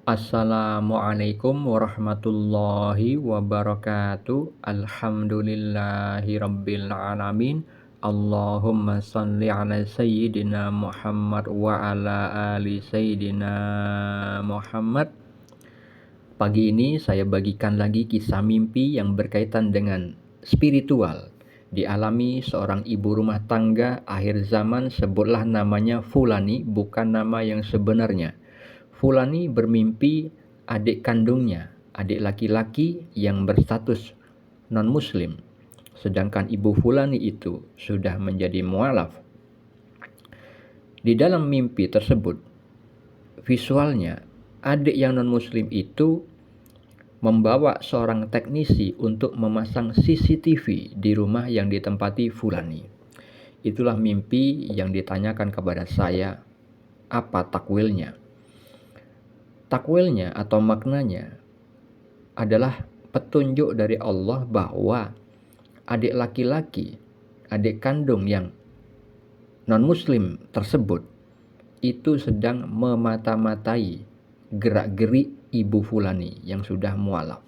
Assalamualaikum warahmatullahi wabarakatuh. Alhamdulillahi rabbil alamin. Allahumma salli ala sayyidina Muhammad wa ala ali sayyidina Muhammad. Pagi ini saya bagikan lagi kisah mimpi yang berkaitan dengan spiritual. Dialami seorang ibu rumah tangga akhir zaman, sebutlah namanya Fulani, bukan nama yang sebenarnya. Fulani bermimpi adik kandungnya, adik laki-laki yang berstatus non-muslim, sedangkan ibu Fulani itu sudah menjadi mualaf. Di dalam mimpi tersebut, visualnya adik yang non-muslim itu membawa seorang teknisi untuk memasang CCTV di rumah yang ditempati Fulani. Itulah mimpi yang ditanyakan kepada saya, apa takwilnya? Takwilnya atau maknanya adalah petunjuk dari Allah bahwa adik laki-laki, adik kandung yang non-muslim tersebut itu sedang memata-matai gerak-gerik ibu Fulani yang sudah mualaf.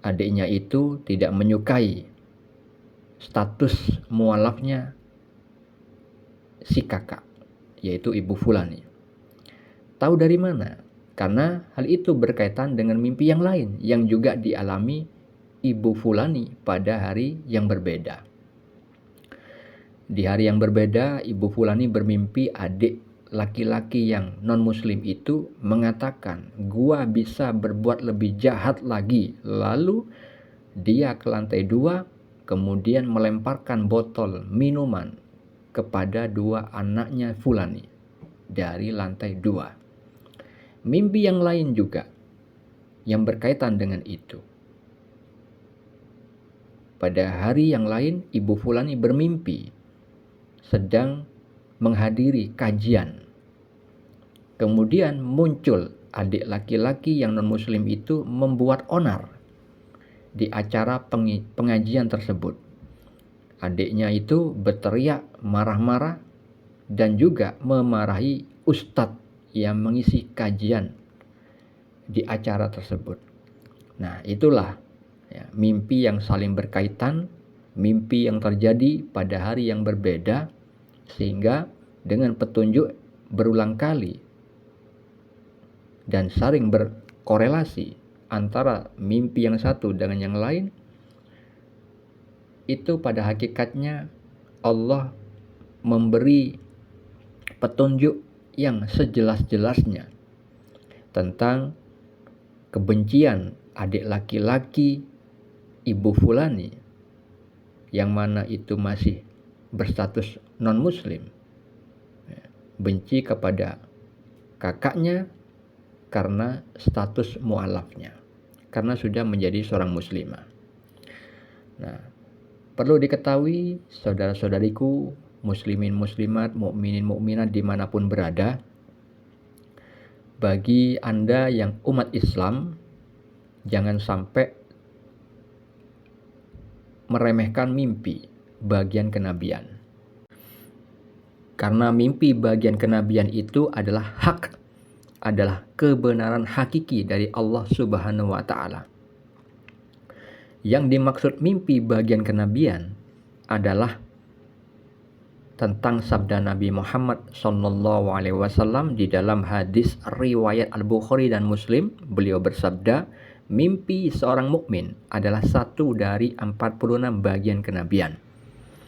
Adiknya itu tidak menyukai status mualafnya si kakak, yaitu ibu Fulani. Tahu dari mana? Karena hal itu berkaitan dengan mimpi yang lain yang juga dialami ibu Fulani pada hari yang berbeda. Di hari yang berbeda, ibu Fulani bermimpi adik laki-laki yang non-muslim itu mengatakan, "Gua bisa berbuat lebih jahat lagi." Lalu dia ke lantai 2, kemudian melemparkan botol minuman kepada dua anaknya Fulani dari lantai 2. Mimpi yang lain juga yang berkaitan dengan itu. Pada hari yang lain, ibu Fulani bermimpi sedang menghadiri kajian. Kemudian muncul adik laki-laki yang non-muslim itu membuat onar di acara pengajian tersebut. Adiknya itu berteriak marah-marah dan juga memarahi ustadz yang mengisi kajian di acara tersebut. Nah, itulah mimpi yang saling berkaitan, mimpi yang terjadi pada hari yang berbeda, sehingga dengan petunjuk berulang kali dan saling berkorelasi antara mimpi yang satu dengan yang lain, itu pada hakikatnya Allah memberi petunjuk yang sejelas-jelasnya tentang kebencian adik laki-laki ibu Fulani yang mana itu masih berstatus non-muslim, benci kepada kakaknya karena status mualafnya, karena sudah menjadi seorang muslimah. Nah, perlu diketahui saudara-saudariku, muslimin muslimat, mukminin mukminat dimanapun berada, bagi Anda yang umat Islam, jangan sampai meremehkan mimpi bagian kenabian. Karena mimpi bagian kenabian itu adalah hak, adalah kebenaran hakiki dari Allah Subhanahu wa Ta'ala. Yang dimaksud mimpi bagian kenabian adalah tentang sabda Nabi Muhammad SAW di dalam hadis riwayat Al-Bukhari dan Muslim. Beliau bersabda, mimpi seorang mukmin adalah satu dari 46 bagian kenabian.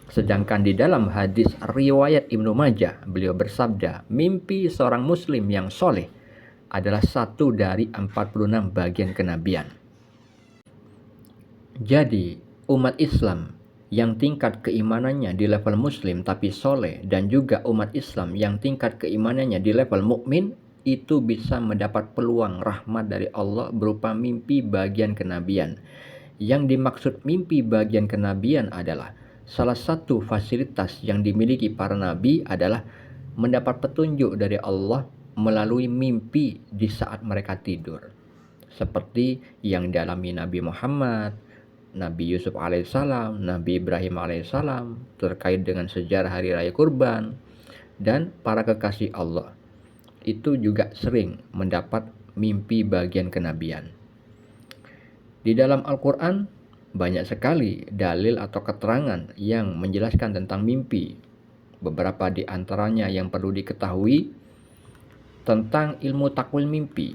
Sedangkan di dalam hadis riwayat Ibnu Majah, beliau bersabda, mimpi seorang muslim yang soleh adalah satu dari 46 bagian kenabian. Jadi, umat Islam yang tingkat keimanannya di level muslim tapi soleh, dan juga umat Islam yang tingkat keimanannya di level mukmin, itu bisa mendapat peluang rahmat dari Allah berupa mimpi bagian kenabian. Yang dimaksud mimpi bagian kenabian adalah salah satu fasilitas yang dimiliki para nabi adalah mendapat petunjuk dari Allah melalui mimpi di saat mereka tidur, seperti yang dialami Nabi Muhammad, Nabi Yusuf alaihissalam, Nabi Ibrahim alaihissalam terkait dengan sejarah hari raya kurban, dan para kekasih Allah. itu juga sering mendapat mimpi bagian kenabian. Di dalam Al-Quran banyak sekali dalil atau keterangan yang menjelaskan tentang mimpi. Beberapa di antaranya yang perlu diketahui tentang ilmu takwil mimpi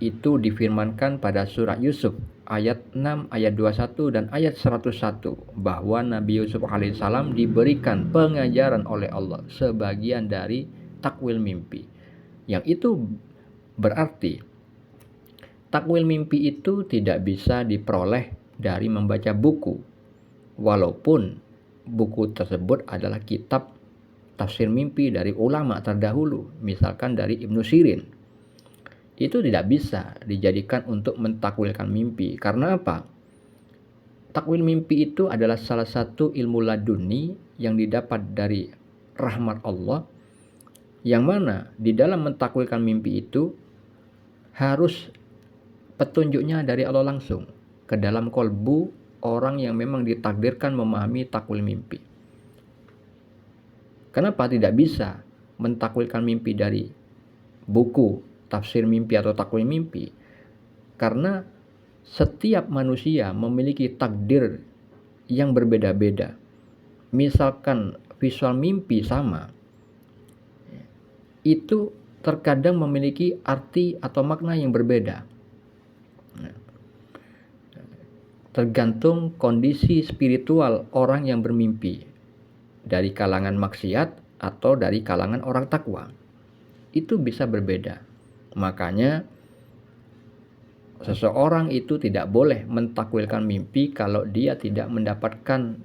itu difirmankan pada surat Yusuf ayat 6, ayat 21 dan ayat 101 bahwa Nabi Yusuf alaihissalam diberikan pengajaran oleh Allah sebagian dari takwil mimpi. Yang itu berarti takwil mimpi itu tidak bisa diperoleh dari membaca buku, walaupun buku tersebut adalah kitab tafsir mimpi dari ulama terdahulu, misalkan dari Ibnu Sirin. Itu tidak bisa dijadikan untuk mentakwilkan mimpi. Karena apa? Takwil mimpi itu adalah salah satu ilmu laduni yang didapat dari rahmat Allah, yang mana di dalam mentakwilkan mimpi itu harus petunjuknya dari Allah langsung ke dalam kolbu orang yang memang ditakdirkan memahami takwil mimpi. Kenapa tidak bisa mentakwilkan mimpi dari buku tafsir mimpi atau takwil mimpi? Karena setiap manusia memiliki takdir yang berbeda-beda. Misalkan visual mimpi sama, itu terkadang memiliki arti atau makna yang berbeda. Tergantung kondisi spiritual orang yang bermimpi, dari kalangan maksiat atau dari kalangan orang takwa, itu bisa berbeda. Makanya seseorang itu tidak boleh mentakwilkan mimpi kalau dia tidak mendapatkan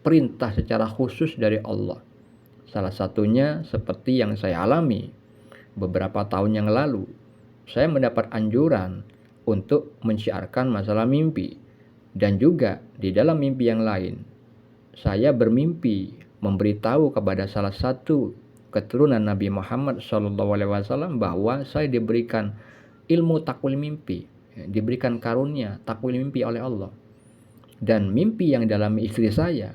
perintah secara khusus dari Allah. Salah satunya seperti yang saya alami beberapa tahun yang lalu. Saya mendapat anjuran untuk mensyiarkan masalah mimpi. Dan juga di dalam mimpi yang lain, saya bermimpi memberitahu kepada salah satu keturunan Nabi Muhammad SAW bahwa saya diberikan ilmu takwil mimpi, diberikan karunia takwil mimpi oleh Allah. Dan mimpi yang dialami istri saya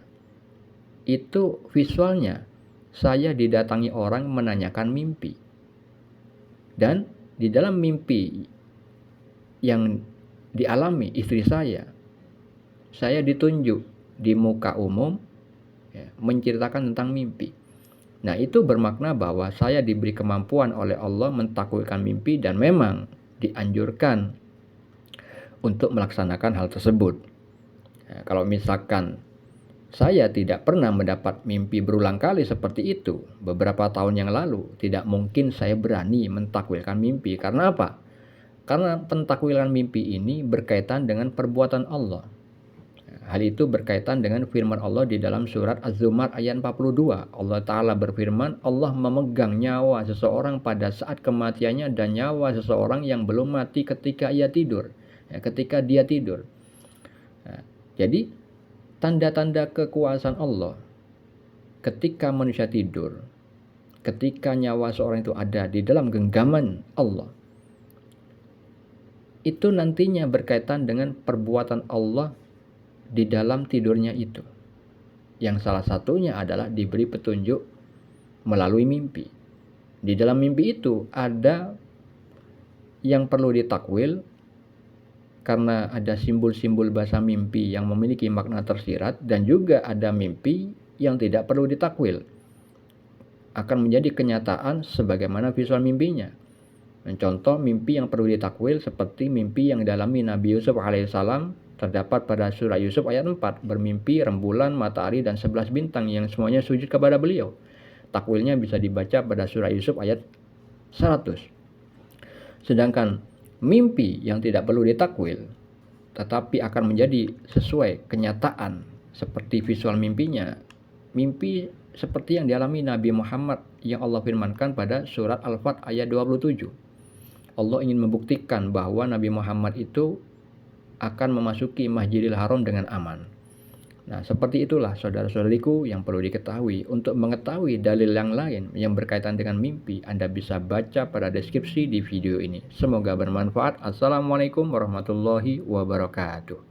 itu visualnya saya didatangi orang menanyakan mimpi. Dan di dalam mimpi yang dialami istri saya ditunjuk di muka umum menceritakan tentang mimpi. Nah, itu bermakna bahwa saya diberi kemampuan oleh Allah mentakwilkan mimpi dan memang dianjurkan untuk melaksanakan hal tersebut. Nah, kalau misalkan saya tidak pernah mendapat mimpi berulang kali seperti itu beberapa tahun yang lalu, tidak mungkin saya berani mentakwilkan mimpi. Karena apa? Karena pentakwilan mimpi ini berkaitan dengan perbuatan Allah. Hal itu berkaitan dengan firman Allah di dalam surat Az-Zumar ayat 42. Allah Ta'ala berfirman, Allah memegang nyawa seseorang pada saat kematiannya dan nyawa seseorang yang belum mati ketika ia tidur. Ketika dia tidur. Jadi, tanda-tanda kekuasaan Allah ketika manusia tidur, ketika nyawa seorang itu ada di dalam genggaman Allah, itu nantinya berkaitan dengan perbuatan Allah di dalam tidurnya itu, yang salah satunya adalah diberi petunjuk melalui mimpi. Di dalam mimpi itu ada yang perlu ditakwil karena ada simbol-simbol bahasa mimpi yang memiliki makna tersirat, dan juga ada mimpi yang tidak perlu ditakwil, akan menjadi kenyataan sebagaimana visual mimpinya. Contoh mimpi yang perlu ditakwil seperti mimpi yang dialami Nabi Yusuf alaihissalam, terdapat pada surah Yusuf ayat 4, bermimpi rembulan, matahari, dan 11 bintang yang semuanya sujud kepada beliau. Takwilnya bisa dibaca pada surah Yusuf ayat 100. Sedangkan mimpi yang tidak perlu ditakwil, tetapi akan menjadi sesuai kenyataan seperti visual mimpinya, mimpi seperti yang dialami Nabi Muhammad yang Allah firmankan pada surat Al-Fat ayat 27. Allah ingin membuktikan bahwa Nabi Muhammad itu akan memasuki Masjidil Haram dengan aman. Nah, seperti itulah saudara-saudariku yang perlu diketahui. Untuk mengetahui dalil yang lain yang berkaitan dengan mimpi, Anda bisa baca pada deskripsi di video ini. Semoga bermanfaat. Assalamualaikum warahmatullahi wabarakatuh.